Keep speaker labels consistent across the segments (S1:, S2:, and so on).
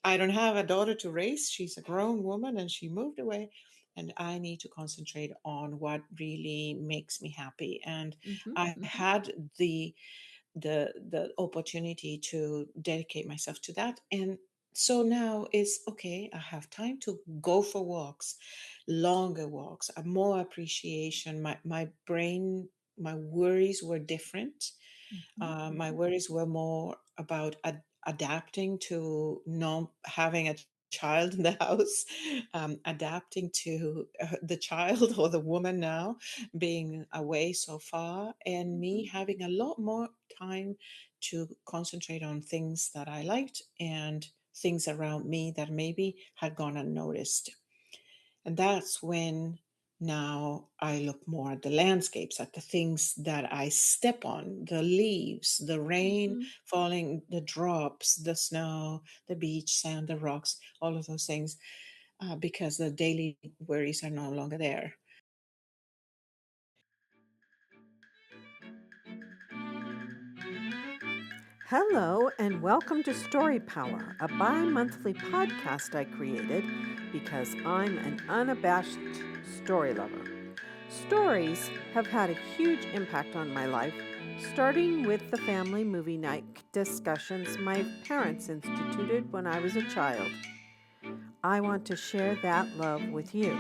S1: I don't have a daughter to raise. She's a grown woman and she moved away. And I need to concentrate on what really makes me happy. And
S2: Mhm,
S1: I
S2: mhm.
S1: had the opportunity to dedicate myself to that. And so now it's okay, I have time to go for walks, longer walks, more appreciation. My brain, my worries were different.
S2: Mhm,
S1: My
S2: mhm.
S1: worries were more about adapting to not having a child in the house, adapting to the child or the woman now being away so far, and me
S2: Mhm.
S1: having a lot more time to concentrate on things that I liked and things around me that maybe had gone unnoticed. And that's when now I look more at the landscapes, at the things that I step on, the leaves, the rain
S2: Mhm.
S1: falling, the drops, the snow, the beach, sand, the rocks, all of those things, because the daily worries are no longer there.
S3: Hello, and welcome to Story Power, a bi monthly podcast I created because I'm an unabashed story lover. Stories have had a huge impact on my life, starting with the family movie night discussions my parents instituted when I was a child. I want to share that love with you.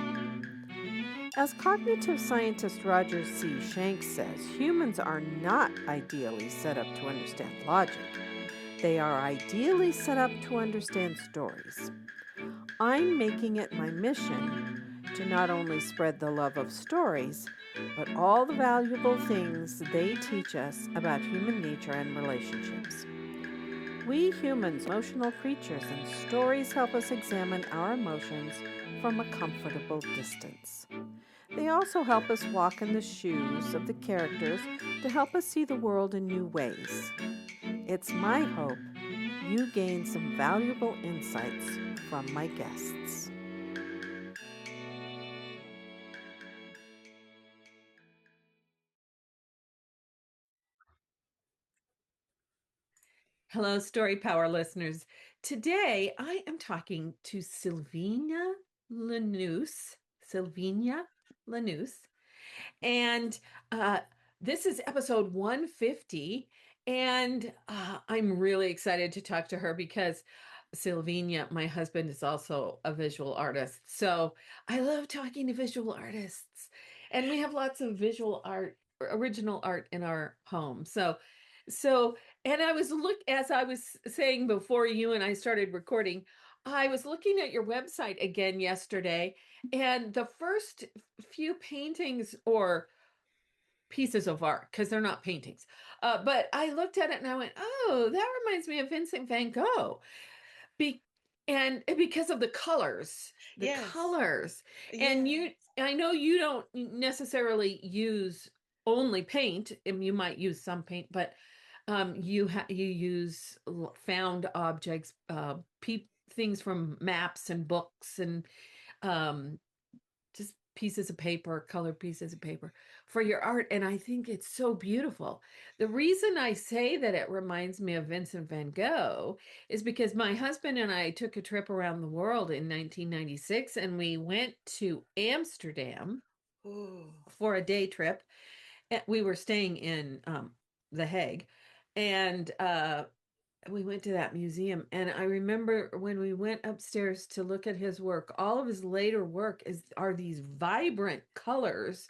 S3: As cognitive scientist Roger C. Shanks says, humans are not ideally set up to understand logic. They are ideally set up to understand stories. I'm making it my mission to not only spread the love of stories, but all the valuable things they teach us about human nature and relationships. We humans are emotional creatures, and stories help us examine our emotions from a comfortable distance. They also help us walk in the shoes of the characters to help us see the world in new ways. It's my hope you gain some valuable insights from my guests.
S2: Hello, Story Power listeners. Today I am talking to Silvina Lanusse. Silvina Lanusse. And uh, this is episode 150. And I'm really excited to talk to her because Silvina, my husband, is also a visual artist. So I love talking to visual artists. And we have lots of visual art, original art in our home. So, and I was as I was saying before you and I started recording, I was looking at your website again yesterday, and the first few paintings or pieces of art, because they're not paintings, but I looked at it and I went, "Oh, that reminds me of Vincent van Gogh," Be- and because of the
S1: Yes,
S2: colors, and
S1: yes,
S2: I know you don't necessarily use only paint, and you might use some paint, but you use found objects, things from maps and books and um, just pieces of paper, colored pieces of paper for your art. And I think it's so beautiful. The reason I say that it reminds me of Vincent van Gogh is because my husband and I took a trip around the world in 1996 and we went to Amsterdam
S1: oh,
S2: for a day trip. We were staying in The Hague. And we went to that museum, and I remember when we went upstairs to look at his work, all of his later work are these vibrant colors.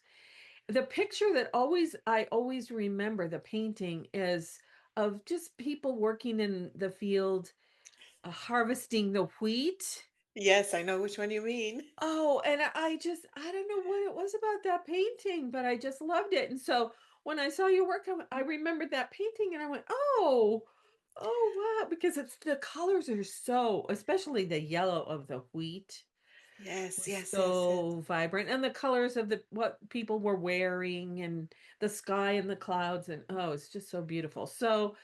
S2: The picture that always I always remember the painting is of just people working in the field, harvesting the wheat.
S1: yes, I know which one you mean.
S2: Oh, and I don't know what it was about that painting, but I just loved it. And so when I saw your work, I remembered that painting and I went, oh, wow, because it's the colors are so, especially the yellow of the wheat
S1: Yes,
S2: was
S1: yes, yes, yes.
S2: so vibrant, and the colors of the what people were wearing and the sky and the clouds, and oh, it's just so beautiful. So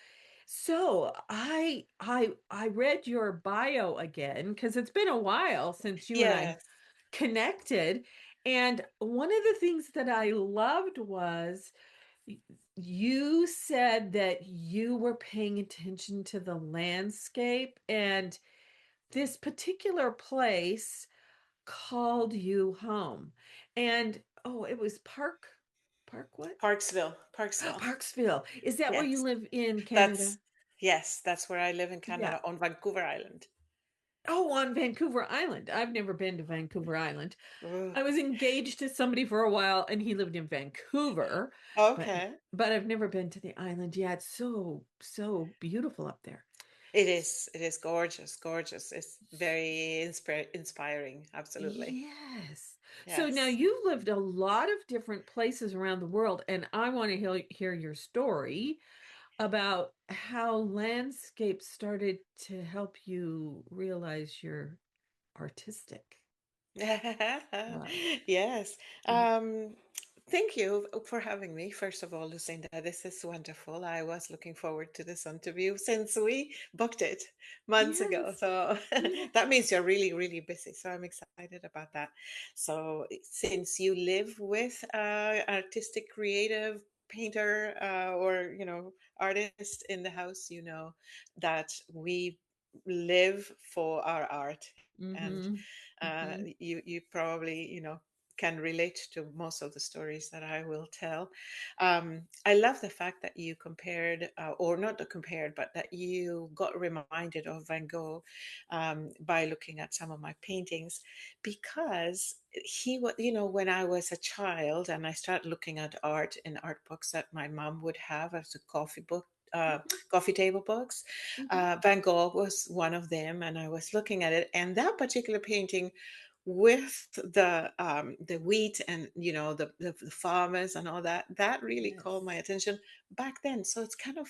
S2: I read your bio again because it's been a while since you and I
S1: Yes.
S2: connected. And one of the things that I loved was y- you said that you were paying attention to the landscape, and this particular place called you home. And oh, it was Park what?
S1: Parksville, Parksville.
S2: Parksville. Is that where you
S1: Yes,
S2: live in Canada?
S1: that's that's where I live in
S2: Yeah.
S1: Canada on Vancouver Island.
S2: Oh, on Vancouver Island. I've never been to Vancouver Island.
S1: Ooh,
S2: I was engaged to somebody for a while and he lived in Vancouver, but
S1: okay.
S2: but I've never been to the island yet. It's so beautiful up there.
S1: It is gorgeous, gorgeous. It's very inspiring. Absolutely.
S2: Yes. So now
S1: Yes.
S2: you've lived a lot of different places around the world, and I want to hear your story about how landscape started to help you realize your artistic love.
S1: Yes.
S2: Y-
S1: Um, Thank you for having me. First of all, Lucinda, this is wonderful. I was looking forward to this interview since we booked it months ago.
S2: Yes.
S1: So
S2: Yeah.
S1: that means you're really, really busy. So I'm excited about that. So since you live with artistic, creative painter or artist in the house, you know that we live for our art, and
S2: Mm-hmm. Mm-hmm.
S1: you probably can relate to most of the stories that I will tell. I love the fact that you compared, or not the compared, but that you got reminded of Van Gogh by looking at some of my paintings, because he was, when I was a child and I started looking at art in art books that my mom would have as a coffee book. Coffee table books.
S2: Mm-hmm.
S1: Van Gogh was one of them, and I was looking at it, and that particular painting with the wheat and the farmers and all that, that really
S2: Yes.
S1: called my attention back then. So it's kind of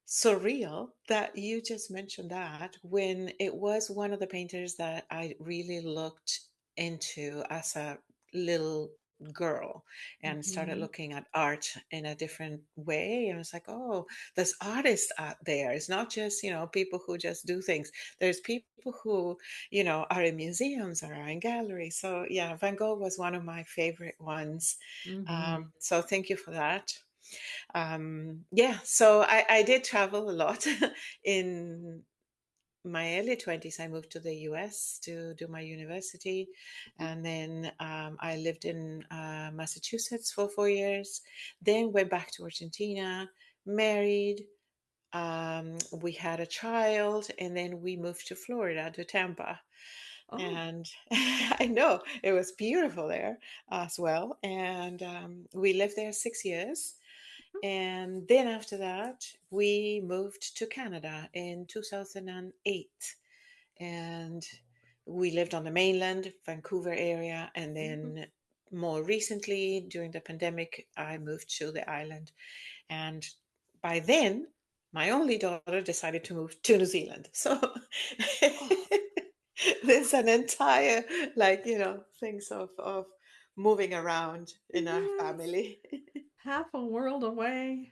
S1: surreal that you just mentioned that, when it was one of the painters that I really looked into as a little girl and started
S2: Mm-hmm.
S1: looking at art in a different way. And it's like, oh, there's artists out there. It's not just, people who just do things. There's people who, are in museums or are in galleries. So yeah, Van Gogh was one of my favorite ones.
S2: Mm-hmm.
S1: So thank you for that. Yeah, so I did travel a lot. In my early 20s, I moved to the US to do my university. And then I lived in Massachusetts for 4 years, then went back to Argentina, married. We had a child, and then we moved to Florida, to Tampa.
S2: Oh.
S1: And I know it was beautiful there as well. And we lived there 6 years. And then after that, we moved to Canada in 2008. And we lived on the mainland, Vancouver area. And
S2: Mm-hmm.
S1: then more recently, during the pandemic, I moved to the island. And by then, my only daughter decided to move to New Zealand. So
S2: Oh.
S1: there's an entire, things of moving around in our
S2: Yes.
S1: family.
S2: Half a world away.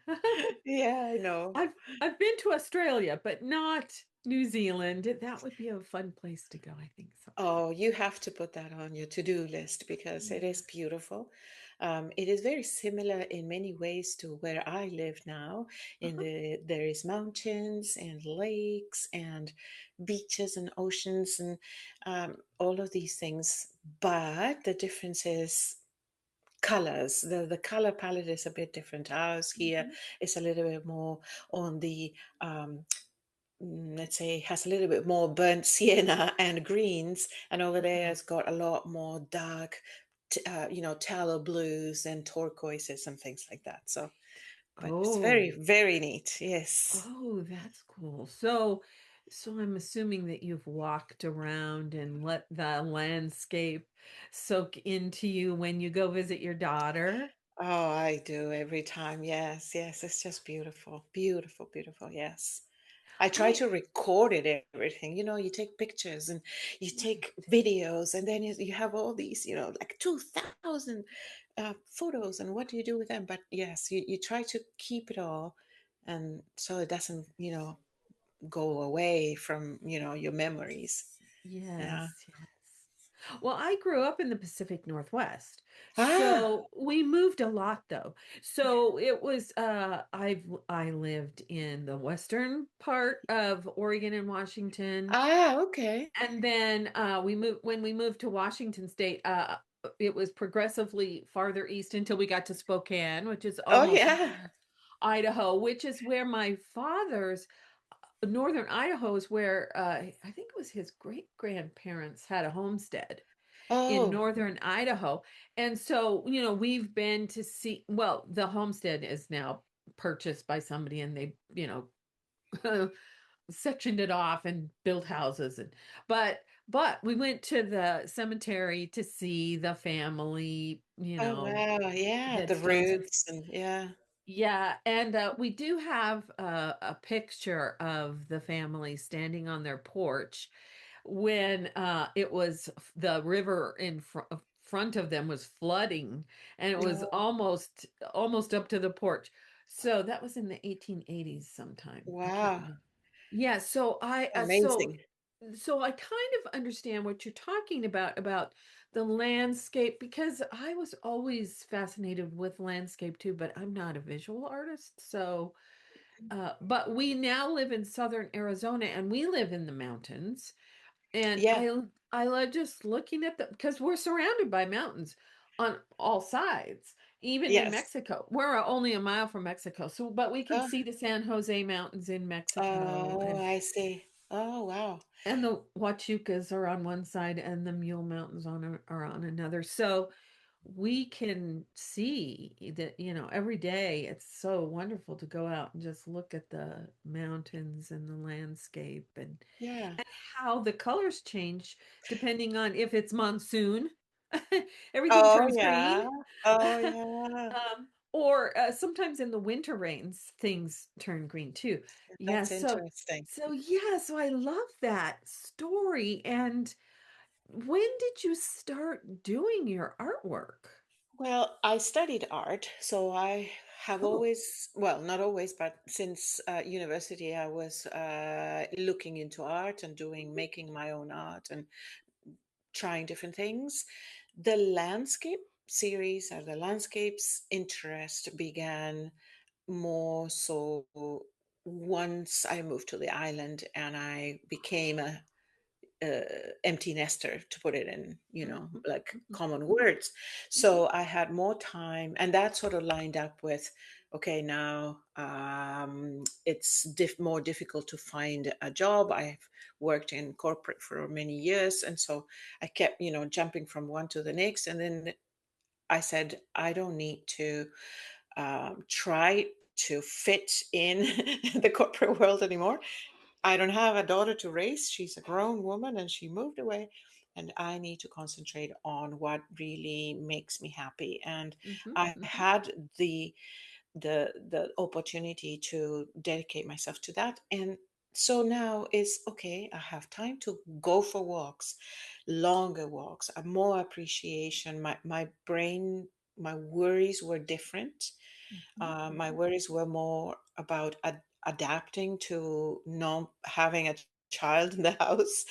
S1: Yeah, I know.
S2: I've I've been to Australia, but not New Zealand. That would be a fun place to go, I think, sometime.
S1: Oh, you have to put that on your to-do list because it is
S2: Yes.
S1: beautiful. It is very similar in many ways to where I live now.
S2: Uh-huh.
S1: There is mountains and lakes and beaches and oceans and all of these things. But the difference is colors. The color palette is a bit different. Ours here
S2: Mhm.
S1: is a little bit more on the um, let's say, has a little bit more burnt sienna and greens, and over there
S2: Uh-huh.
S1: has got a lot more dark, tallow blues and turquoises and things like that. So, but it's very,
S2: Oh.
S1: very neat. Yes.
S2: Oh, that's cool. So I'm assuming that you've walked around and let the landscape soak into you when you go visit your daughter.
S1: Oh, I do every time. Yes, yes. It's just beautiful, beautiful, beautiful. Yes. I try
S2: I
S1: to record it, everything. You take pictures and you take
S2: right.
S1: videos, and then you have all these, like 2,000 photos, and what do you do with them? But yes, you try to keep it all, and so it doesn't, go away from, your memories.
S2: Yes,
S1: Yeah.
S2: yes. Well, I grew up in the Pacific Northwest.
S1: Ah,
S2: So we moved a lot though. So it was I lived in the western part of Oregon and Washington.
S1: okay.
S2: And then we moved when we moved to Washington State, it was progressively farther east until we got to Spokane, which is
S1: Oh,
S2: almost
S1: yeah.
S2: near Idaho, which is where my father's northern Idaho is where I think it was his great grandparents had a homestead in
S1: Oh,
S2: northern Idaho. And so, we've been to see, well, the homestead is now purchased by somebody and they, sectioned it off and built houses and but we went to the cemetery to see the family,
S1: oh, wow. Yeah, the
S2: headstones and
S1: roots and yeah.
S2: yeah, and we do have a picture of the family standing on their porch when it was the river in front of them was flooding, and it was
S1: Oh,
S2: almost up to the porch. So that was in the 1880s sometime. I can't
S1: wow.
S2: remember. Yeah, so
S1: Amazing.
S2: I kind of understand what you're talking about the landscape because I was always fascinated with landscape too, but I'm not a visual artist. So, but we now live in southern Arizona and we live in the mountains. And
S1: Yeah.
S2: I love just looking at the because we're surrounded by mountains on all sides, even in
S1: Yes.
S2: Mexico. We're only a mile from Mexico, so but we can
S1: Oh,
S2: see the San Jose Mountains in Mexico,
S1: oh, I see. Oh, wow.
S2: and the Huachucas are on one side and the Mule Mountains are on another. So we can see that, every day it's so wonderful to go out and just look at the mountains and the landscape
S1: Yeah.
S2: and how the colors change depending on if it's monsoon. Everything
S1: Oh,
S2: turns green.
S1: yeah. Oh, yeah.
S2: Or sometimes in the winter rains, things turn green too. Yeah,
S1: That's interesting.
S2: so I love that story. And when did you start doing your artwork?
S1: Well, I studied art, so I have
S2: Cool.
S1: always, well, not always, but since university, I was looking into art and making my own art and trying different things. The landscape series or the landscapes interest began more so once I moved to the island and I became a empty nester, to put it in,
S2: Mhm,
S1: like
S2: mhm,
S1: common
S2: mhm,
S1: words.
S2: mhm,
S1: So I had more time, and that sort of lined up with, okay, now it's more difficult to find a job. I've worked in corporate for many years, and so I kept, jumping from one to the next, and then I said, I don't need to try to fit in the corporate world anymore. I don't have a daughter to raise. She's a grown woman and she moved away. And I need to concentrate on what really makes me happy. And
S2: mhm,
S1: I
S2: mhm,
S1: had the opportunity to dedicate myself to that. And so now is okay, I have time to go for walks, longer walks, a more appreciation. My brain, my worries were different.
S2: mhm,
S1: My
S2: mhm,
S1: worries were more about adapting to not having a child in the house,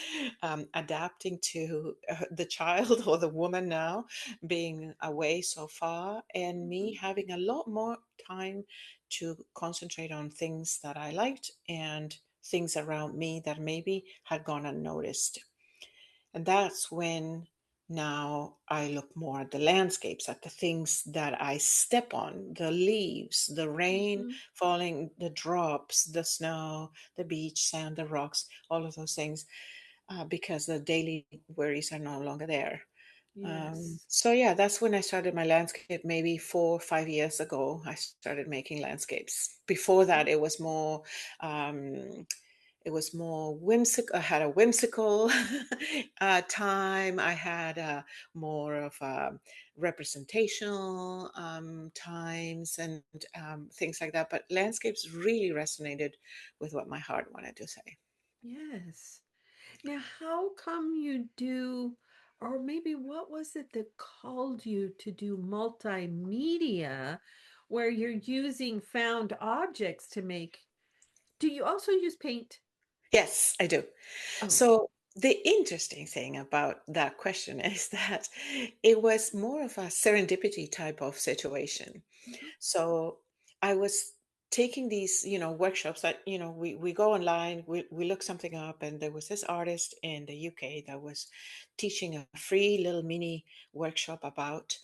S1: adapting to the child or the woman now being away so far, and me
S2: mhm,
S1: having a lot more time to concentrate on things that I liked and things around me that maybe had gone unnoticed. And that's when now I look more at the landscapes, at the things that I step on, the leaves, the rain
S2: mhm.
S1: falling, the drops, the snow, the beach, sand, the rocks, all of those things, because the daily worries are no longer there.
S2: Yes.
S1: So yeah, that's when I started my landscape. Maybe 4 or 5 years ago, I started making landscapes. Before that,
S2: Mm,
S1: um, it was more whimsical. I had a whimsical time. I had more of representational times and things like that. But landscapes really resonated with what my heart wanted to say.
S2: yes. Now, how come you do, or maybe what was it that called you to do multimedia where you're using found objects to make? Do you also use paint?
S1: Yes, I do.
S2: Oh,
S1: So
S2: okay.
S1: the interesting thing about that question is that it was more of a serendipity type of situation.
S2: Mhm.
S1: So I was taking these, workshops that, we go online, we look something up, and there was this artist in the UK that was teaching a free little mini workshop about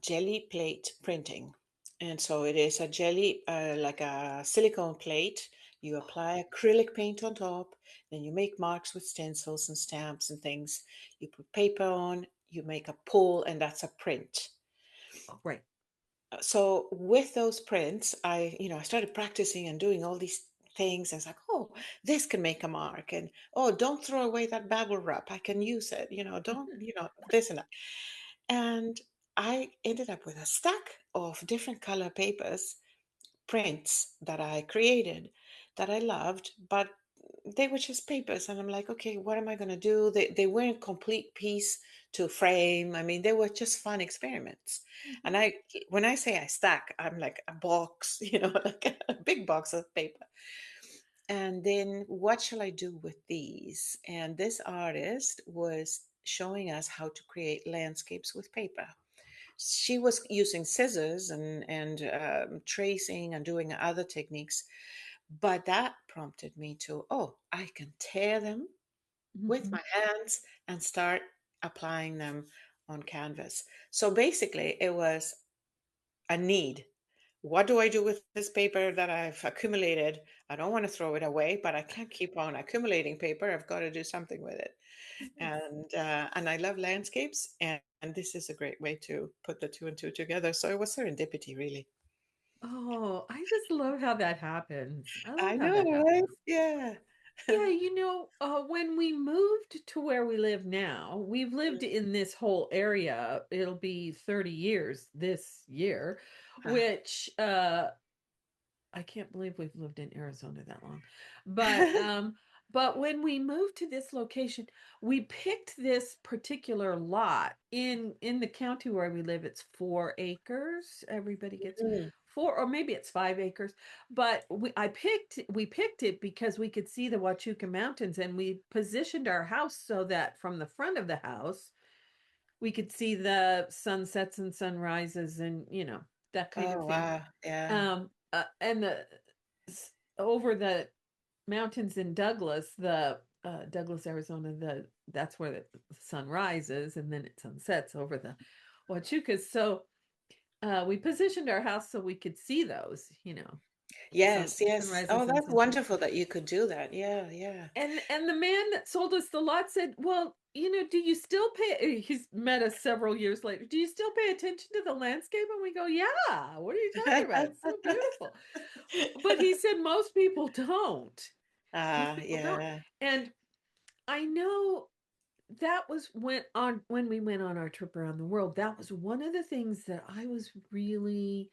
S1: jelly plate printing. And so it is a jelly, like a silicone plate. You apply acrylic paint on top, then you make marks with stencils and stamps and things. You put paper on, you make a pull, and that's a print.
S2: Oh, right.
S1: So with those prints, I started practicing and doing all these things. I was like, oh, this can make a mark, and oh, don't throw away that bubble wrap. I can use it. Don't, this and that. And I ended up with a stack of different color papers, prints that I created that I loved, but they were just papers. And I'm like, okay, what am I going to do? They weren't complete piece to frame. I mean, they were just fun experiments. And
S2: Mhm.
S1: when I say I stack, I'm like a box, like a big box of paper. And then what shall I do with these? And this artist was showing us how to create landscapes with paper. She was using scissors and tracing and doing other techniques, but that prompted me to, oh, I can tear them with
S2: Mhm.
S1: my hands and start applying them on canvas. So basically, it was a need. What do I do with this paper that I've accumulated? I don't want to throw it away, but I can't keep on accumulating paper. I've got to do something with it.
S2: Yes.
S1: And I love landscapes, and this is a great way to put the two and two together. So it was serendipity, really.
S2: Oh, I just love how that happens. I love
S1: I
S2: how that
S1: know, right?
S2: happens.
S1: Yeah.
S2: Yeah, when we moved to where we live now, we've lived in this whole area. It'll be 30 years this year,
S1: Ah.
S2: which I can't believe we've lived in Arizona that long. But but when we moved to this location, we picked this particular lot in the county where we live. It's 4 acres. Everybody gets
S1: Mm.
S2: 4, or maybe it's 5 acres. But we picked it because we could see the Huachuca Mountains, and we positioned our house so that from the front of the house we could see the sunsets and sunrises and that kind of
S1: Oh,
S2: thing.
S1: wow. Yeah.
S2: And over the mountains in Douglas, the Douglas, Arizona, that's where the sun rises and then it sunsets over the Huachucas. So we positioned our house so we could see those,
S1: Yes, yes. Oh,
S2: sunrises and
S1: that's
S2: sunsets.
S1: wonderful that you could do that. Yeah, yeah.
S2: And the man that sold us the lot said, "Well, do you still pay?" He's met us several years later. Do you still pay attention to the landscape? And we go, "Yeah. What are you talking about? It's so beautiful." But he said most people don't. Most people don't.
S1: Yeah.
S2: And I know that was when we went on our trip around the world. That was one of the things that I was really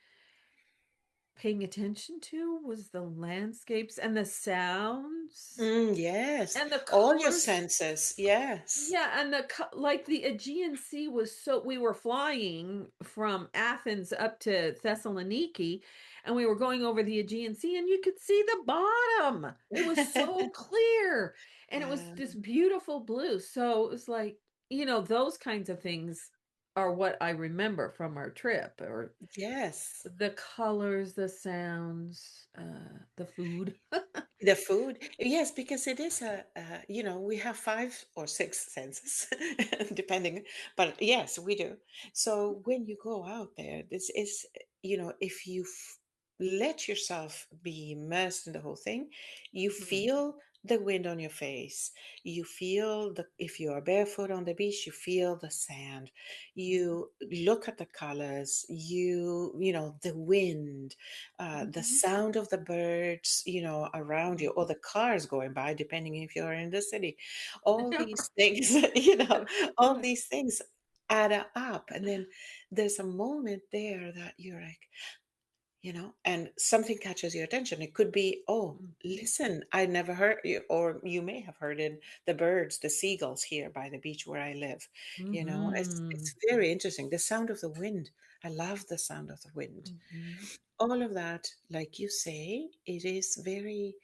S2: paying attention to was the landscapes and the sounds
S1: Yes.
S2: and the
S1: All your
S2: colors.
S1: senses. Yes.
S2: Yeah, and like the Aegean Sea was so we were flying from Athens up to Thessaloniki, and we were going over the Aegean Sea, and you could see the bottom. It was so clear, and it was
S1: Yeah.
S2: this beautiful blue. So it was like, those kinds of things are what I remember from our trip, or
S1: Yes.
S2: the colors, the sounds, the food.
S1: The food, yes, because it is we have five or six senses, depending, but yes, we do. So when you go out there, this is, if you let yourself be immersed in the whole thing, you
S2: Mhm,
S1: feel the wind on your face. You feel if you are barefoot on the beach, you feel the sand.
S2: mhm,
S1: You look at the colors, the wind, the
S2: mhm,
S1: sound of the birds, around you,
S2: mhm.
S1: or the cars going by, depending if you're in the city. All these
S2: Right,
S1: things, all
S2: right.
S1: these things add up. And then there's a moment there that you're like, and something catches your attention. It could be, oh,
S2: Mhm,
S1: listen, I never heard you, or you may have heard it, the birds, the seagulls here by the beach where I live. It's
S2: mhm,
S1: very interesting. The sound of the wind. I love the sound of the wind.
S2: mhm.
S1: All of that, like you say, it is very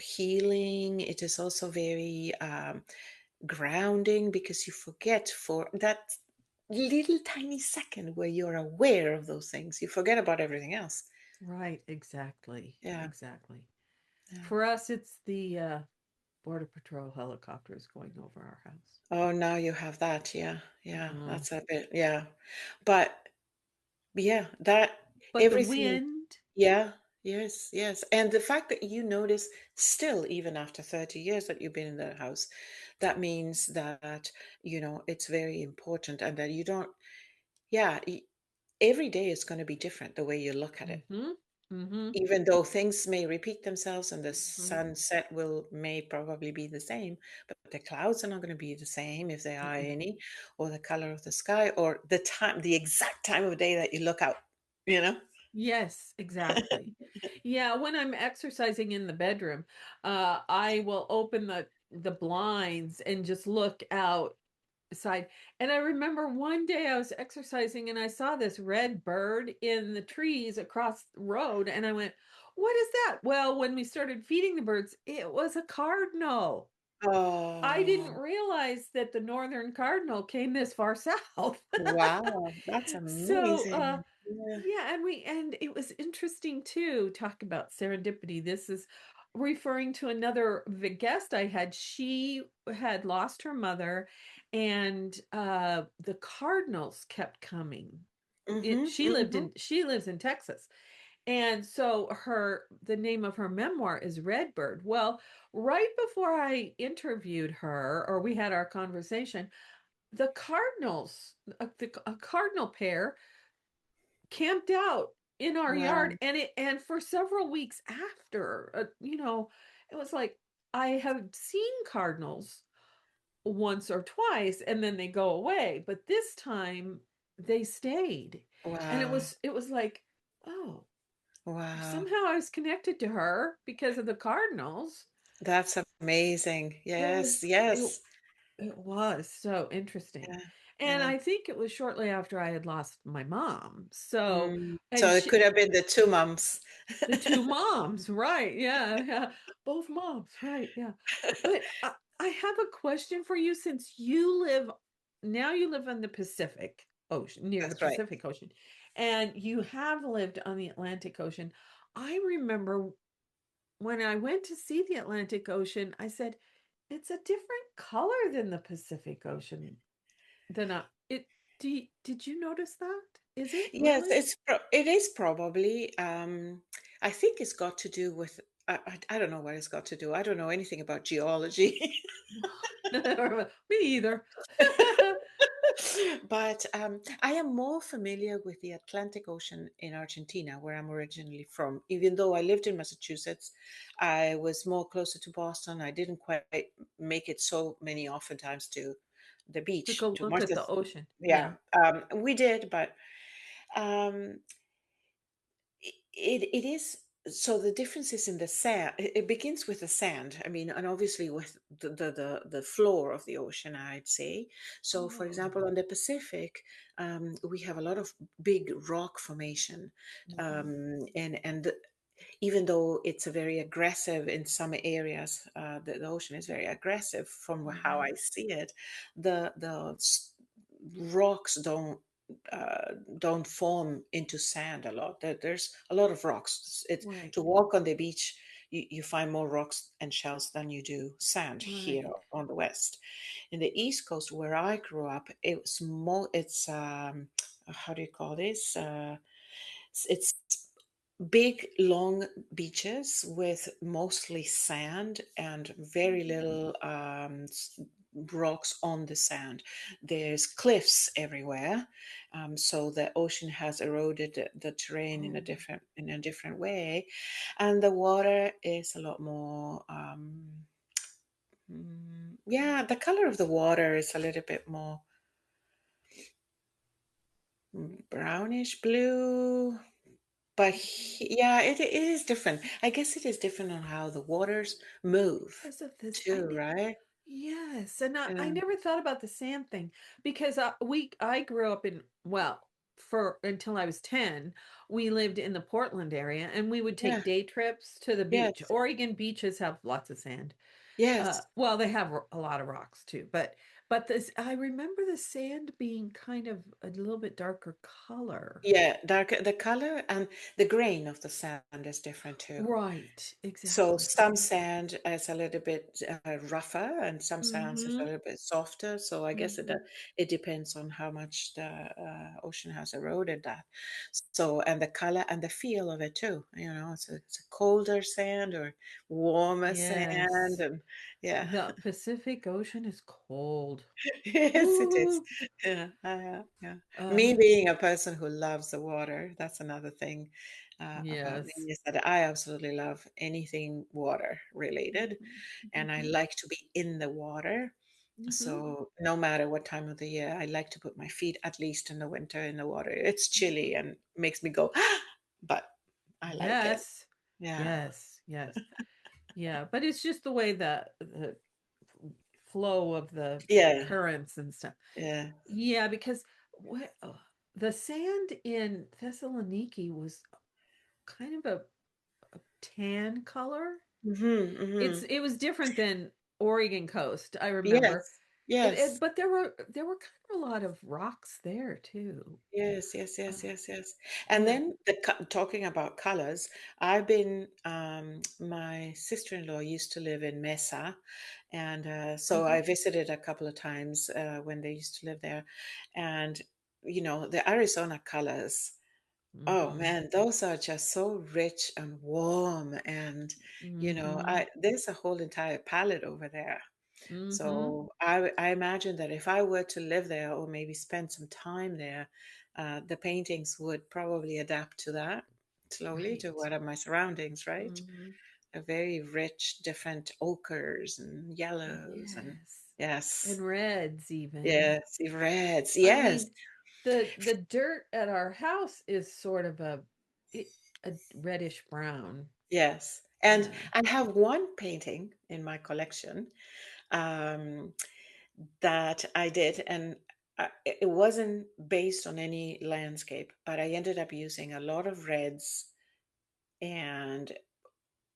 S1: healing. It is also very grounding because you forget for that little tiny second where you're aware of those things. You forget about everything else.
S2: Right, exactly.
S1: Yeah.
S2: Exactly.
S1: Yeah.
S2: For us, it's the Border Patrol helicopters going over our house.
S1: Oh, now you have that. Yeah. Yeah.
S2: Mm.
S1: That's a bit. Yeah. But yeah, that
S2: But the
S1: everything.
S2: wind,
S1: Yeah. Yes. Yes. And the fact that you notice still, even after 30 years that you've been in that house, that means that, it's very important and that you don't, yeah, every day is going to be different the way you look at it.
S2: mm-hmm, mm-hmm,
S1: Even though things may repeat themselves and the
S2: mm-hmm.
S1: sunset may probably be the same, but the clouds are not going to be the same if there are
S2: Mm-mm.
S1: any, or the color of the sky, or the exact time of day that you look out, you know?
S2: Yes, exactly. Yeah, when I'm exercising in the bedroom, I will open the blinds and just look outside. And I remember one day I was exercising and I saw this red bird in the trees across the road, and I went, "What is that?" Well, when we started feeding the birds, it was a cardinal. I didn't
S1: Oh,
S2: realize that the northern cardinal came this far south.
S1: wow. That's
S2: So,
S1: amazing. Yeah.
S2: yeah, and it was interesting too, talk about serendipity. This is referring to another guest I had. She had lost her mother, and the cardinals kept coming.
S1: Mm-hmm, mm-hmm.
S2: She lives in Texas. And so the name of her memoir is Redbird. Well, right before I interviewed her or we had our conversation, the cardinals, a cardinal pair camped out in our
S1: Wow.
S2: yard, and for several weeks after, it was like I have seen cardinals once or twice and then they go away, but this time they stayed. And it
S1: Wow.
S2: was it was like, oh,
S1: Wow.
S2: somehow I was connected to her because of the cardinals.
S1: That's amazing.
S2: It
S1: Yes,
S2: was it
S1: yes.
S2: it was so interesting.
S1: Yeah,
S2: And
S1: yeah.
S2: I think it was shortly after I had lost my mom. So,
S1: Mm.
S2: and
S1: So it
S2: she
S1: could have been the two mums.
S2: the two moms, right? Yeah, yeah. Both moms, right? Yeah. But I have a question for you, since you live on the Pacific Ocean, near the
S1: That's right.
S2: Pacific Ocean, and you have lived on the Atlantic Ocean. I remember when I went to see the Atlantic Ocean, I said, it's a different color than the Pacific Ocean. Than it did you notice that? Is it
S1: Yes,
S2: really?
S1: it is probably. I think it's got to do with. I don't know what it's got to do. I don't know anything about geology.
S2: Me either.
S1: But I am more familiar with the Atlantic Ocean in Argentina, where I'm originally from. Even though I lived in Massachusetts, I was more closer to Boston. I didn't quite make it so many oftentimes to the
S2: To
S1: beach,
S2: go
S1: to
S2: look at the
S1: Martha's.
S2: ocean.
S1: Yeah,
S2: Yeah.
S1: we did, but um, it is. So the difference is in the sand. It begins with the sand. I mean, and obviously with the floor of the ocean, I'd say. So, for
S2: Oh.
S1: example, on the Pacific, we have a lot of big rock formation,
S2: Mhm.
S1: and even though it's a very aggressive in some areas, the ocean is very aggressive from how
S2: Mhm.
S1: I see it. The rocks don't form into sand a lot. There's a lot of rocks. It's
S2: Right.
S1: to walk on the beach. You find more rocks and shells than you do sand here
S2: Right.
S1: on the west. In the East Coast, where I grew up, it was more. It's how do you call this? It's big, long beaches with mostly sand and very
S2: Mhm.
S1: little rocks on the sand. There's cliffs everywhere, so the ocean has eroded the terrain
S2: Oh.
S1: in a different way, and the water is a lot more. Yeah, the color of the water is a little bit more brownish blue. But yeah, it is different. I guess it is different on how the waters move
S2: Because of this,
S1: too, right?
S2: yes, and I
S1: Yeah.
S2: never thought about the sand thing, because I grew up in, well, for until I was 10, we lived in the Portland area, and we would
S1: Yeah.
S2: take day trips to the beach.
S1: Yes.
S2: Oregon beaches have lots of sand.
S1: Yes.
S2: Well, they have a lot of rocks too, but this I remember the sand being kind of a little bit darker color.
S1: Yeah. Darker, the color and the grain of the sand is different too.
S2: Right,
S1: So
S2: exactly.
S1: some sand is a little bit rougher, and some sands is a
S2: Mhm.
S1: little bit softer. So I guess
S2: Mhm.
S1: it depends on how much the ocean has eroded that. So and the color and the feel of it too. You know, it's a colder sand or warmer sand,
S2: Yes.
S1: and yeah,
S2: The Pacific Ocean is cold.
S1: yes, it is.
S2: Ooh.
S1: Yeah, yeah. Me
S2: Uh,
S1: being a person who loves the water, that's another thing about me
S2: yes.
S1: is that I absolutely love anything water related,
S2: Mhm.
S1: and I
S2: Mhm.
S1: like to be in the water.
S2: Mhm.
S1: So no matter what time of the year, I like to put my feet at least in the winter in the water. It's chilly and makes me go, but I like it.
S2: Yes.
S1: Yeah.
S2: Yes. Yes. Yeah, but it's just the way the flow of the
S1: Yeah.
S2: currents and stuff.
S1: Yeah.
S2: Yeah, because the sand in Thessaloniki was kind of a tan color.
S1: Mm-hmm. Mm-hmm.
S2: It was different than Oregon coast, I remember.
S1: Yes. Yes.
S2: But there were kind of a lot of rocks there too.
S1: Yes, yes, yes,
S2: Uh,
S1: yes, yes. And
S2: yeah.
S1: then talking about colors, I've been, my sister-in-law used to live in Mesa, and so
S2: Uh-huh.
S1: I visited a couple of times when they used to live there. And, you know, the Arizona colors, oh
S2: Mhm.
S1: man, those are just so rich and warm. And, you know,
S2: Mhm.
S1: there's a whole entire palette over there.
S2: Mhm.
S1: So I imagine that if I were to live there or maybe spend some time there, the paintings would probably adapt to that slowly to
S2: Right.
S1: what are my surroundings, right?
S2: Mhm.
S1: A very rich, different ochres and yellows and
S2: Yes.
S1: yes,
S2: And reds even.
S1: yes, reds,
S2: I
S1: yes,
S2: mean, the dirt at our house is sort of it- a reddish brown.
S1: yes. And
S2: Yeah.
S1: I have one painting in my collection. Um, that I did, and it wasn't based on any landscape, but I ended up using a lot of reds, and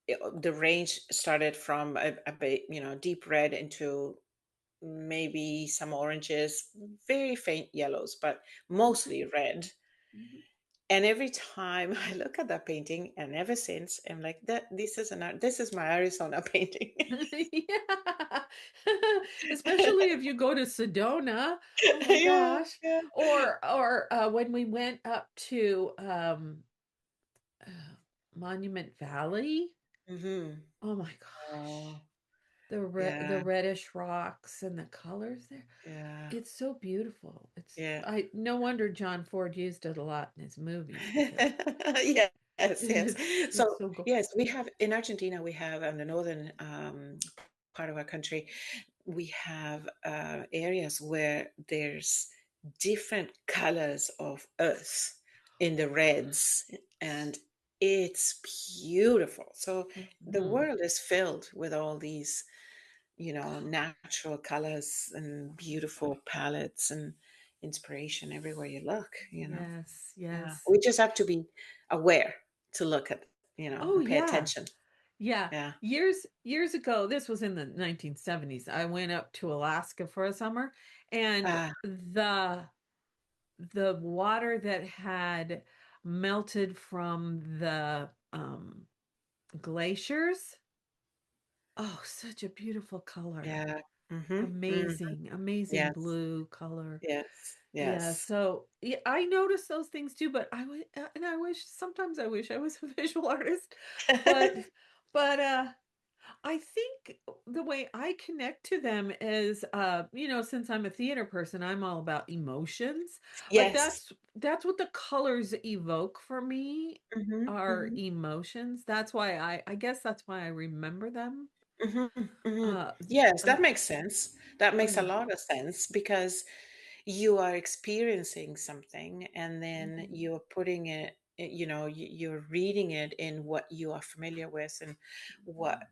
S1: the range started from you know, deep red into maybe some oranges, very faint yellows, but
S2: Mhm.
S1: mostly red.
S2: Mhm.
S1: And every time I look at that painting, and ever since, I'm like, that this is my Arizona painting.
S2: Yeah. Especially if you go to Sedona. Oh my
S1: Yeah,
S2: gosh.
S1: yeah.
S2: Or when we went up to uh, Monument Valley.
S1: Hmm.
S2: Oh my gosh.
S1: Oh,
S2: The
S1: yeah,
S2: reddish rocks and the colors there.
S1: yeah.
S2: It's so beautiful. It's
S1: Yeah.
S2: I no wonder John Ford used it a lot in his movies because
S1: Yes, yes.
S2: it's
S1: So,
S2: so go
S1: yes, we have in Argentina, we have on the northern part of our country, we have areas where there's different colors of earth in the reds, and it's beautiful. So the
S2: Mhm.
S1: world is filled with all these, you know, natural colors and beautiful palettes and inspiration everywhere you look, you know.
S2: Yes,
S1: Yeah.
S2: yes.
S1: We just have to be aware to look at, you know,
S2: Oh
S1: and pay
S2: yeah.
S1: attention.
S2: Yeah.
S1: Yeah.
S2: Years ago, this was in the 1970s. I went up to Alaska for a summer and
S1: Ah,
S2: the water that had melted from the glaciers. Oh, such a beautiful color.
S1: yeah. Mm-hmm. Mm-hmm.
S2: Amazing, amazing
S1: Yes.
S2: blue color.
S1: Yes.
S2: Yeah,
S1: Yes.
S2: so yeah, I noticed those things too, but and I wish sometimes I wish I was a visual artist, but but I think the way I connect to them is since I'm a theater person, I'm all about emotions. Like
S1: Yes.
S2: that's what the colors evoke for me
S1: Mm-hmm.
S2: are
S1: Mm-hmm.
S2: emotions. That's why I guess that's why I remember them.
S1: Mm-hmm. Mm-hmm.
S2: Uh,
S1: Yes,
S2: uh
S1: that makes sense. That makes a
S2: yeah.
S1: lot of sense because you are experiencing something, and then
S2: Mhm.
S1: you're putting it, you know, you're reading it in what you are familiar with and what
S2: Mhm.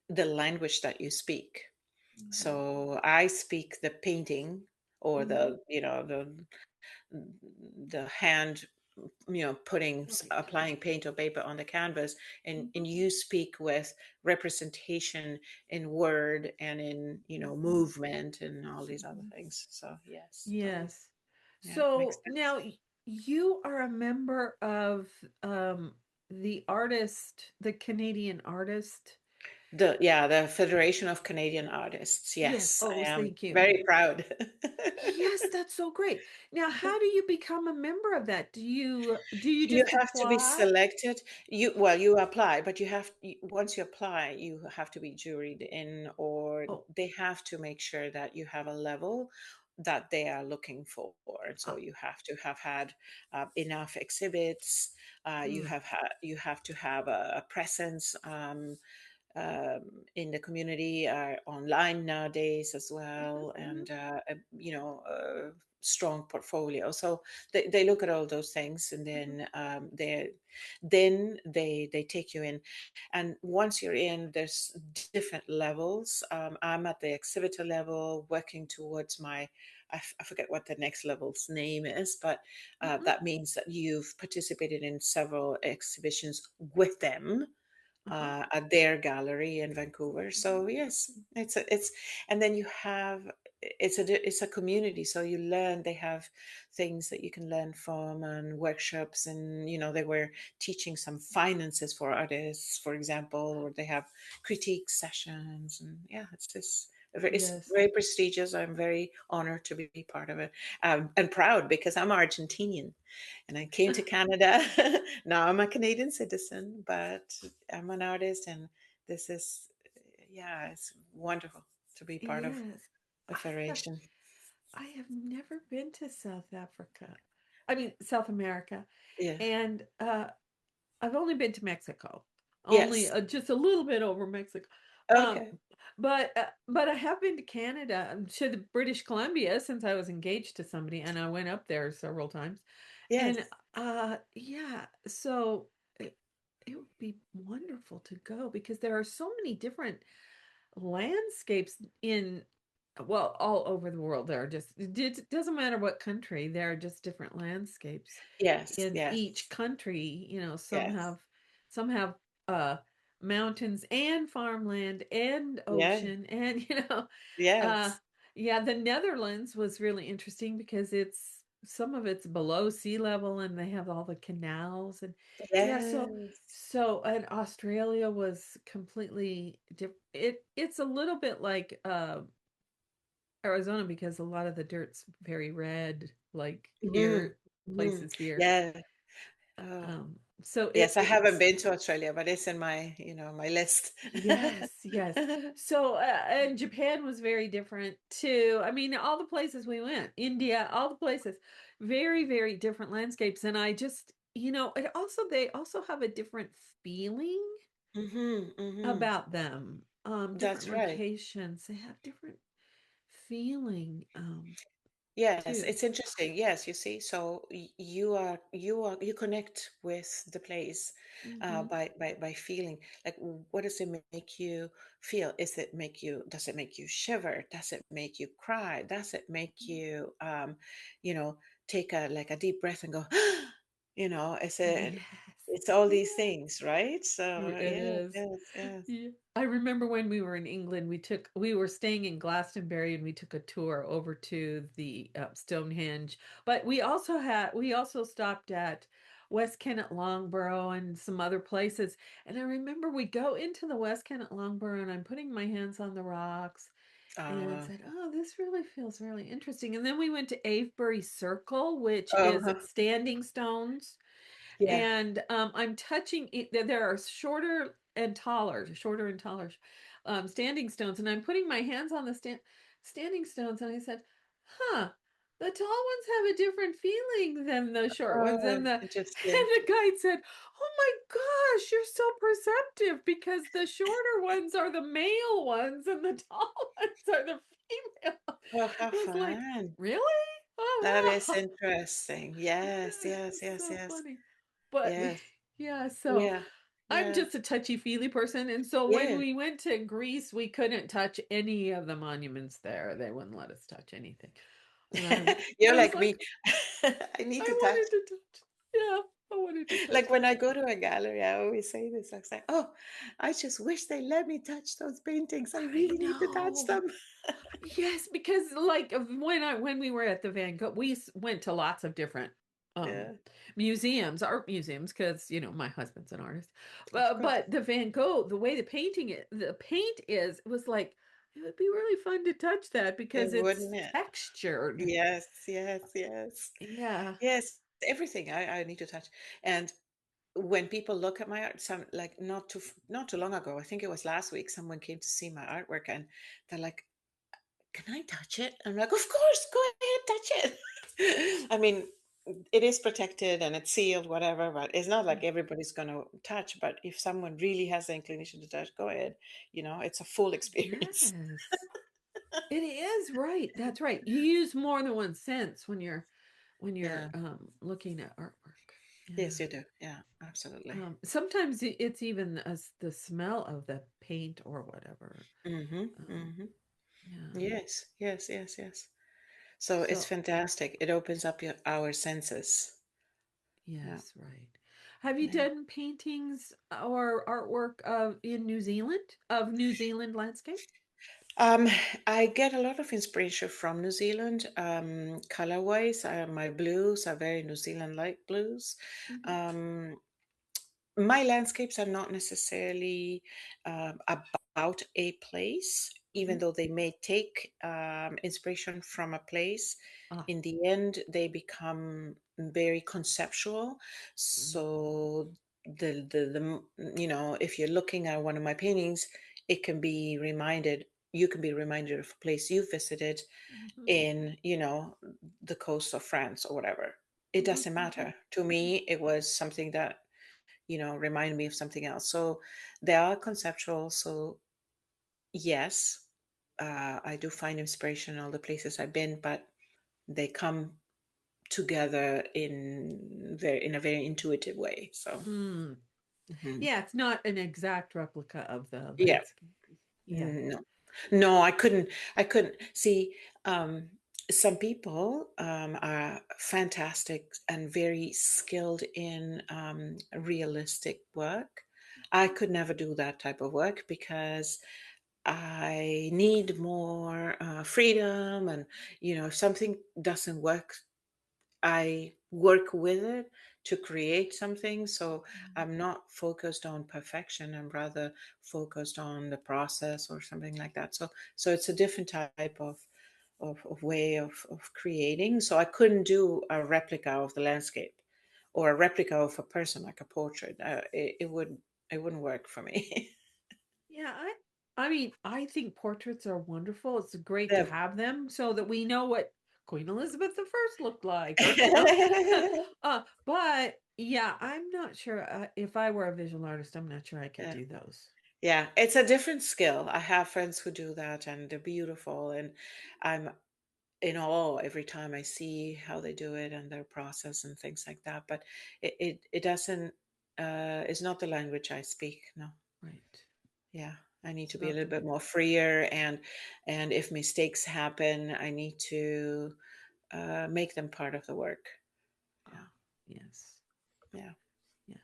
S1: the language that you speak.
S2: Mhm.
S1: So I speak the painting or
S2: Mhm.
S1: the, you know, the hand, putting,
S2: Right.
S1: applying paint or paper on the canvas, and you speak with representation in word and in, movement and all these other things. So yes, totally.
S2: Yes.
S1: Yeah, makes
S2: So
S1: sense.
S2: now you are a member of the artist, the Canadian artist.
S1: The Federation of Canadian Artists.
S2: Yes.
S1: Yes,
S2: Oh,
S1: I am
S2: thank you.
S1: very proud.
S2: Yes, that's so great. Now, how do you become a member of that? Do you
S1: You
S2: just
S1: have to be
S2: apply?
S1: selected. You apply, but once you apply, you have to be juried in, or
S2: Oh,
S1: they have to make sure that you have a level that they are looking for. And so
S2: ah,
S1: you have to have had enough exhibits.
S2: mm,
S1: You have to have a presence in the community, online nowadays as well,
S2: mhm,
S1: and strong portfolio. So they look at all those things, and
S2: mhm,
S1: then they take you in. And once you're in, there's different levels. I'm at the exhibitor level, working towards my, I forget what the next level's name is, but
S2: mhm,
S1: that means that you've participated in several exhibitions with them
S2: uh-huh,
S1: at their gallery in Vancouver.
S2: mhm,
S1: So yes, it's and then you have, it's a community. So you learn. They have things that you can learn from, and workshops, and they were teaching some finances for artists, for example, or they have critique sessions, and yeah, it's
S2: yes.
S1: very prestigious. I'm very honored to be part of it, and proud because I'm Argentinian and I came to Canada. Now I'm a Canadian citizen, but I'm an artist, and this is, yeah, it's wonderful to be part of
S2: Yes.
S1: the
S2: I have
S1: federation.
S2: I have never been to South Africa. I mean, South America.
S1: Yeah.
S2: And I've only been to Mexico. Only
S1: Yes.
S2: just a little bit over Mexico. Um,
S1: Okay.
S2: but I have been to Canada, to the British Columbia since I was engaged to somebody, and I went up there several times.
S1: Yes.
S2: And yeah, so it would be wonderful to go because there are so many different landscapes in, well, all over the world. There are just, it doesn't matter what country, there are just different landscapes
S1: Yes.
S2: in
S1: Yes.
S2: each country. Some
S1: Yes.
S2: have uh mountains and farmland and
S1: Yeah.
S2: ocean, and uh
S1: Yes.
S2: yeah, the Netherlands was really interesting because some of it's below sea level, and they have all the canals. And yeah,
S1: Yes.
S2: and Australia was completely different. It's a little bit like Arizona because a lot of the dirt's very red, like
S1: Hmm.
S2: here,
S1: Hmm.
S2: places here.
S1: Yeah. Oh.
S2: So
S1: Yes, I haven't
S2: it's
S1: been to Australia, but it's in my, my list.
S2: yes, yes. So and Japan was very different too. I mean, all the places we went, India, all the places, very, very different landscapes. And I just, they also have a different feeling
S1: Hmm. Hmm.
S2: about them. Different
S1: That's right.
S2: locations, they have different feeling
S1: Yes,
S2: too.
S1: it's interesting. Yes, you see, so you connect with the place
S2: Mm-hmm.
S1: by feeling. Like, what does it make you feel? Does it make you shiver? Does it make you cry? Does it make you you know take a deep breath and go,
S2: Yes,
S1: it's all these
S2: yes.
S1: things, right? So
S2: It
S1: yes,
S2: is.
S1: yes, yes.
S2: Yeah. I remember when we were in England, we were staying in Glastonbury, and we took a tour over to the Stonehenge. But we also stopped at West Kennet Longborough and some other places. And I remember we go into the West Kennet Longborough, and I'm putting my hands on the rocks and
S1: Uh,
S2: said, "Oh, this really feels really interesting." And then we went to Avebury Circle, which is
S1: uh,
S2: standing stones,
S1: yeah.
S2: and I'm touching it. There are shorter and taller standing stones, and I'm putting my hands on the standing stones, and I said, "Huh, the tall ones have a different feeling than the short ones." And the
S1: Interesting.
S2: guide said, "Oh my gosh, you're so perceptive because the shorter ones are the male ones, and the tall ones are the female."
S1: Oh, how
S2: I was like,
S1: fun.
S2: "Really?
S1: That
S2: Oh
S1: is
S2: wow."
S1: interesting. Yes, yes,
S2: It's
S1: yes,
S2: so
S1: yes,
S2: funny. But
S1: yes.
S2: yeah, so
S1: Yeah,
S2: I'm
S1: yeah,
S2: just a touchy-feely person. And so when
S1: yeah.
S2: we went to Greece, we couldn't touch any of the monuments there. They wouldn't let us touch anything. And
S1: You're
S2: I was
S1: like
S2: like,
S1: me. I need to
S2: I
S1: touch.
S2: wanted to touch. Yeah, I wanted to touch.
S1: Like when I go to a gallery, I always say this. I say, "Oh, I just wish they let me touch those paintings. I
S2: I
S1: really need to touch
S2: know.
S1: them."
S2: Yes, because like when we were at the Van Gogh, went to lots of different um
S1: Yeah,
S2: museums, art museums, because my husband's an artist.
S1: of course.
S2: But the Van Gogh, the way the paint is, it was like it would be really fun to touch that
S1: It
S2: because it's
S1: wouldn't it?
S2: textured.
S1: Yes, yes, yes,
S2: Yeah.
S1: yes. Everything I need to touch. And when people look at my art, some like not too long ago, I think it was last week, someone came to see my artwork and they're like, "Can I touch it?" I'm like, "Of course, go ahead, touch it." I mean, it is protected and it's sealed, whatever, but it's not like everybody's gonna touch. But if someone really has the inclination to touch, go ahead. It's a full experience.
S2: Yes. It is right. That's right. You use more than one sense when you're
S1: Yeah.
S2: looking at artwork.
S1: Yes,
S2: Yeah.
S1: you do. Yeah, absolutely.
S2: Sometimes it's even the smell of the paint or whatever.
S1: Mm-hmm.
S2: Um,
S1: Mm-hmm.
S2: yeah.
S1: Yes, yes, yes, yes. So it's
S2: So
S1: fantastic. It opens up our senses. Yeah.
S2: yes, right. Have you
S1: Yeah.
S2: done paintings or artwork of New Zealand landscape?
S1: Um, I get a lot of inspiration from New Zealand. Color-wise, my blues are very New Zealand-like blues.
S2: Hmm.
S1: Um, my landscapes are not necessarily about a place, even
S2: Hmm.
S1: though they may take inspiration from a place.
S2: Ah.
S1: In the end, they become very conceptual.
S2: Mm.
S1: So if you're looking at one of my paintings, it can be reminded. You can be reminded of a place you visited
S2: Mhm,
S1: in, the coast of France or whatever. It
S2: mhm,
S1: doesn't
S2: mhm,
S1: matter. To me, it was something that remind me of something else. So they are conceptual. So yes, I do find inspiration in all the places I've been, but they come together in a very intuitive way. So
S2: mm.
S1: mhm.
S2: Yeah, it's not an exact replica of the
S1: Yeah,
S2: landscape. Yeah.
S1: no, no, I couldn't see. Some people are fantastic and very skilled in realistic work. I could never do that type of work because I need more freedom, and if something doesn't work, I work with it to create something. So
S2: Mhm.
S1: I'm not focused on perfection. I'm rather focused on the process or something like that. So it's a different type of way of creating. So I couldn't do a replica of the landscape or a replica of a person like a portrait. It wouldn't work for me.
S2: Yeah, I mean, I think portraits are wonderful. It's great to
S1: They're
S2: have them so that we know what Queen Elizabeth the First looked like, or but yeah, I'm not sure if I were a visual artist, I'm not sure I could
S1: yeah.
S2: do those.
S1: Yeah, it's a different skill. I have friends who do that and they're beautiful, and I'm in awe every time I see how they do it and their process and things like that. But it doesn't it's not the language I speak. No.
S2: Right.
S1: Yeah. I need to
S2: It's
S1: be a
S2: not
S1: little
S2: the
S1: bit more freer, and if mistakes happen, I need to make them part of the work. Yeah.
S2: ah, yes.
S1: Yeah.
S2: Yeah.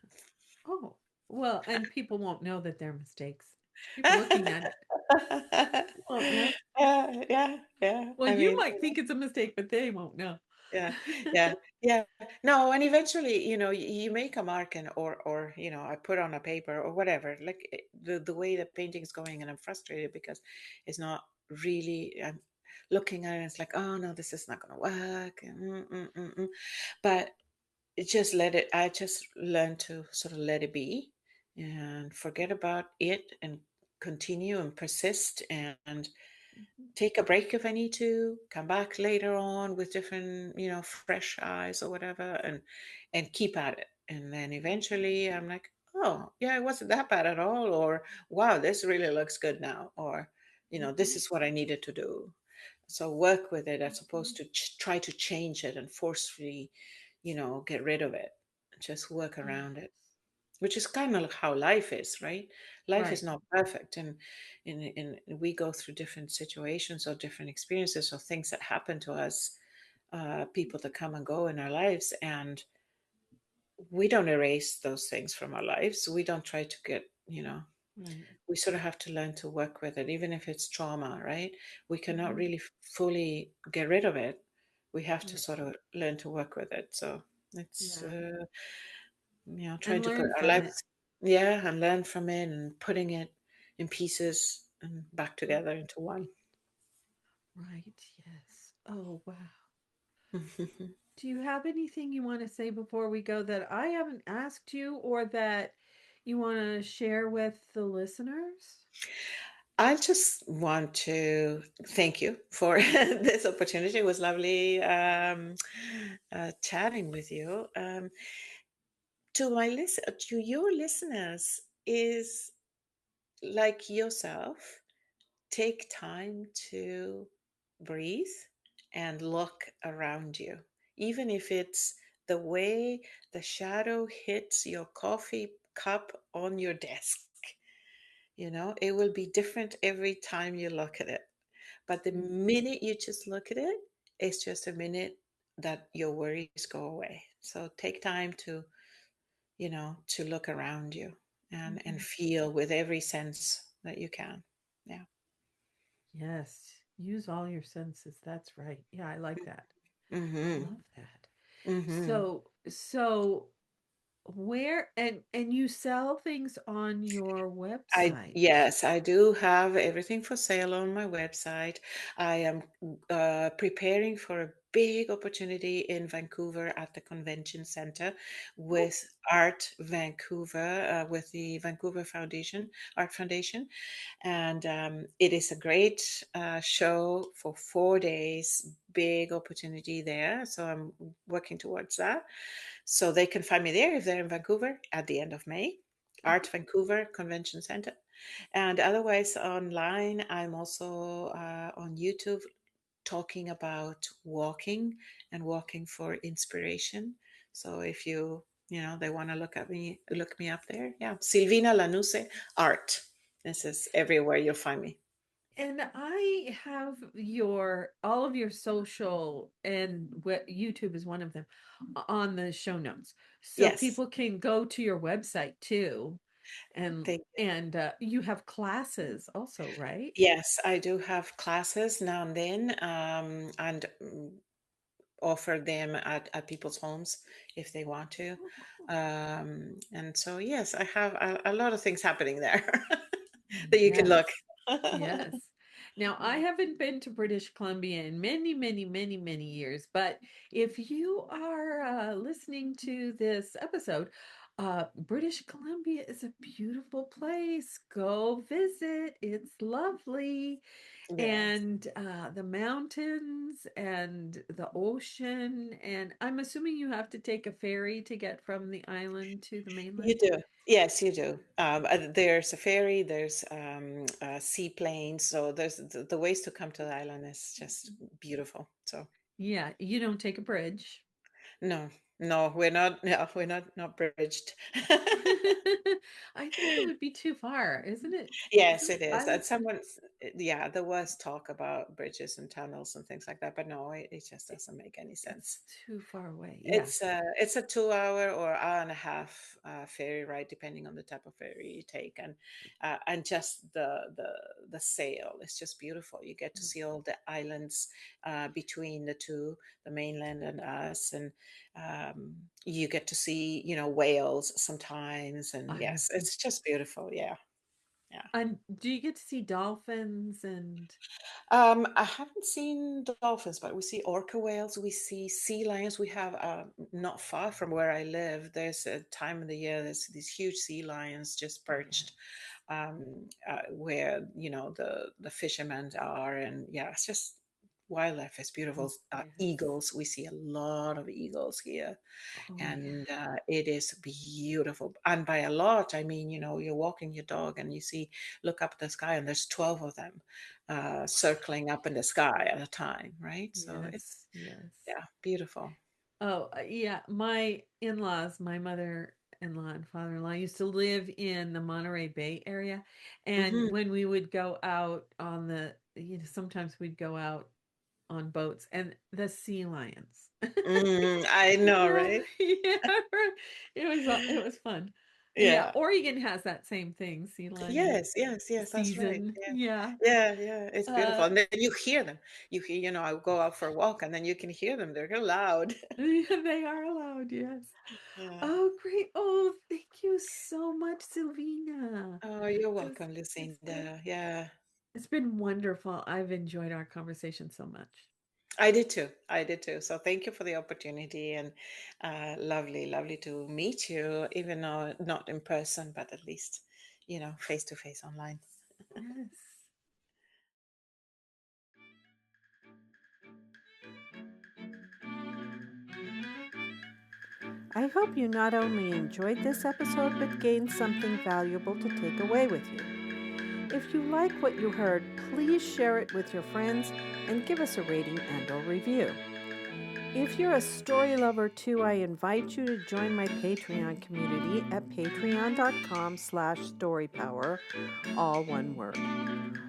S2: Oh, well, and people won't know that they're mistakes. People looking at it won't know.
S1: Yeah, yeah.
S2: Well,
S1: I
S2: you
S1: mean,
S2: might think it's a mistake, but they won't know.
S1: yeah, yeah, yeah. No, and eventually, you make a mark, and or I put on a paper or whatever. Like the way the painting's going, and I'm frustrated because it's not really. I'm looking at it, and it's like, oh no, this is not gonna work. But just let it. I just learned to sort of let it be and forget about it and continue and persist and
S2: Mhm.
S1: take a break if I need to, come back later on with different, fresh eyes or whatever, and keep at it. And then eventually I'm like, oh, yeah, it wasn't that bad at all, or wow, this really looks good now, or this
S2: Mhm.
S1: is what I needed to do. So work with it as opposed
S2: Mhm.
S1: to try to change it and forcefully, get rid of it. Just work around it,
S2: Yes.
S1: which is kind of how life is, right? Life is
S2: Right.
S1: not perfect, and we go through different situations or different experiences or things that happen to us, people that come and go in our lives, and we don't erase those things from our lives. We don't try to get,
S2: Right.
S1: we sort of have to learn to work with it, even if it's trauma, right? We cannot
S2: Mhm.
S1: really fully get rid of it. We have to
S2: Right.
S1: sort of learn to work with it. So it's,
S2: Yeah.
S1: trying
S2: And
S1: to put
S2: learn
S1: our
S2: from it.
S1: lives, yeah, and learn from it and putting it in pieces and back
S2: Mm.
S1: together into one.
S2: Right. Yes. Oh, wow. Do you have anything you want to say before we go that I haven't asked you or that you want to share with the listeners?
S1: I just want to thank you for this opportunity. It was lovely chatting with you. To your listeners, is like yourself, take time to breathe and look around you, even if it's the way the shadow hits your coffee cup on your desk. It will be different every time you look at it. But the
S2: Mm.
S1: minute you just look at it, it's just a minute that your worries go away. So take time to look around you and
S2: Mhm.
S1: feel with every sense that you can. Yeah.
S2: Yes. Use all your senses. That's right. Yeah, I like that. I
S1: Mm-hmm.
S2: love that.
S1: Mm-hmm.
S2: So where and you sell things on your
S1: I
S2: website.
S1: Yes, I do have everything for sale on my website. I am preparing for a big opportunity in Vancouver at the convention center
S2: Oh,
S1: with Art Vancouver, with the Vancouver Art Foundation, and it is a great show for 4 days. Big opportunity there, so I'm working towards that. So they can find me there if they're in Vancouver at the end of May. Art
S2: mhm.
S1: Vancouver Convention Center. And otherwise, online, I'm also on YouTube talking about walking and walking for inspiration. So if they want to look me up there. Yeah. Silvina Lanusse Art. This is everywhere you'll find me.
S2: And I have your all of your social and what YouTube is one of them on the show notes. So
S1: Yes.
S2: people can go to your website too and
S1: Thank
S2: you have classes also, right?
S1: Yes, I do have classes now and then, and offer them at people's homes if they want to.
S2: Oh, cool.
S1: And so, yes, I have a lot of things happening there that you can
S2: Yes.
S1: look.
S2: Yes. Now, I haven't been to British Columbia in many, many, many, many years, but if you are listening to this episode, British Columbia is a beautiful place. Go visit. It's lovely.
S1: Yes.
S2: And the mountains and the ocean. And I'm assuming you have to take a ferry to get from the island to the
S1: You
S2: mainland.
S1: do. Yes, you do. There's a ferry, there's seaplanes. So the ways to come to the island is just beautiful. So
S2: Yeah, you don't take a bridge.
S1: no, no, we're not. No, we're not bridged.
S2: I think it would be too far, isn't it?
S1: Yes,
S2: Isn't
S1: it is.
S2: island
S1: And yeah, there was talk about bridges and tunnels and things like that, but no, it just doesn't make any
S2: it's
S1: sense.
S2: too far away. Yeah.
S1: It's a 2 hour or hour and a half ferry ride, depending on the type of ferry you take, and just the sail is just beautiful. You get to
S2: Mm.
S1: see all the islands between the two, the mainland and us, and you get to see whales sometimes, and
S2: I
S1: yes,
S2: know.
S1: it's just beautiful. Yeah, yeah.
S2: And do you get to see dolphins and
S1: I haven't seen dolphins, but we see orca whales, we see sea lions. We have not far from where I live. There's a time of the year there's these huge sea lions just
S2: yes,
S1: perched where the fishermen are, and yeah, it's just wildlife is beautiful.
S2: yes.
S1: Eagles, we see a lot of eagles here,
S2: Oh yeah.
S1: and it is beautiful. And by a lot, I mean you're walking your dog and you see look up at the sky and there's 12 of them circling up in the sky at a time, right? So it's
S2: Yes, yes.
S1: yeah, beautiful.
S2: Oh, yeah. My in-laws, my mother-in-law and father-in-law used to live in the Monterey Bay area. And
S1: Hmm.
S2: when we would go out on sometimes we'd go out on boats and the sea lions.
S1: I know,
S2: Yeah,
S1: right?
S2: yeah, it was fun. Yeah,
S1: Yeah.
S2: Oregon has that same thing, sea lion
S1: Yes, yes, yes, that's right.
S2: season.
S1: Yeah.
S2: Yeah.
S1: Yeah, yeah, it's beautiful.
S2: Uh,
S1: And then you hear them. You hear, I go out for a walk and then you can hear them. They're loud.
S2: yeah, they are allowed, yes.
S1: Yeah.
S2: Oh, great. Oh, thank you so much, Silvina.
S1: Oh, you're
S2: It's
S1: welcome,
S2: it's been
S1: Lucinda. Yeah.
S2: it's been wonderful. I've enjoyed our conversation so much.
S1: I did too. I did too. So thank you for the opportunity and lovely, lovely to meet you, even though not in person, but at least, face to face online.
S2: Yes.
S3: I hope you not only enjoyed this episode, but gained something valuable to take away with you. If you like what you heard, please share it with your friends and give us a rating and or review. If you're a story lover too, I invite you to join my Patreon community at patreon.com/storypower, all one word.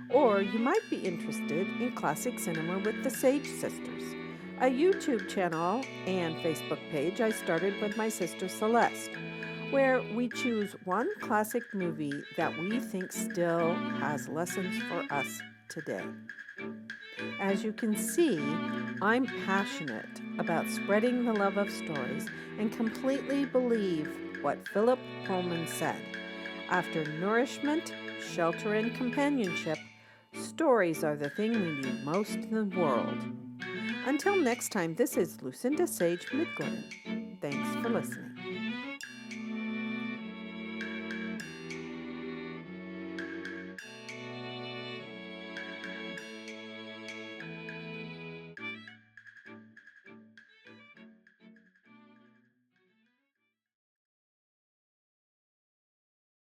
S3: Or you might be interested in classic cinema with the Sage Sisters, a YouTube channel and Facebook page I started with my sister Celeste, where we choose one classic movie that we think still has lessons for us today. As you can see, I'm passionate about spreading the love of stories and completely believe what Philip Pullman said. After nourishment, shelter, and companionship, stories are the thing we need most in the world. Until next time, this is Lucinda Sage-Midgorden. Thanks for listening.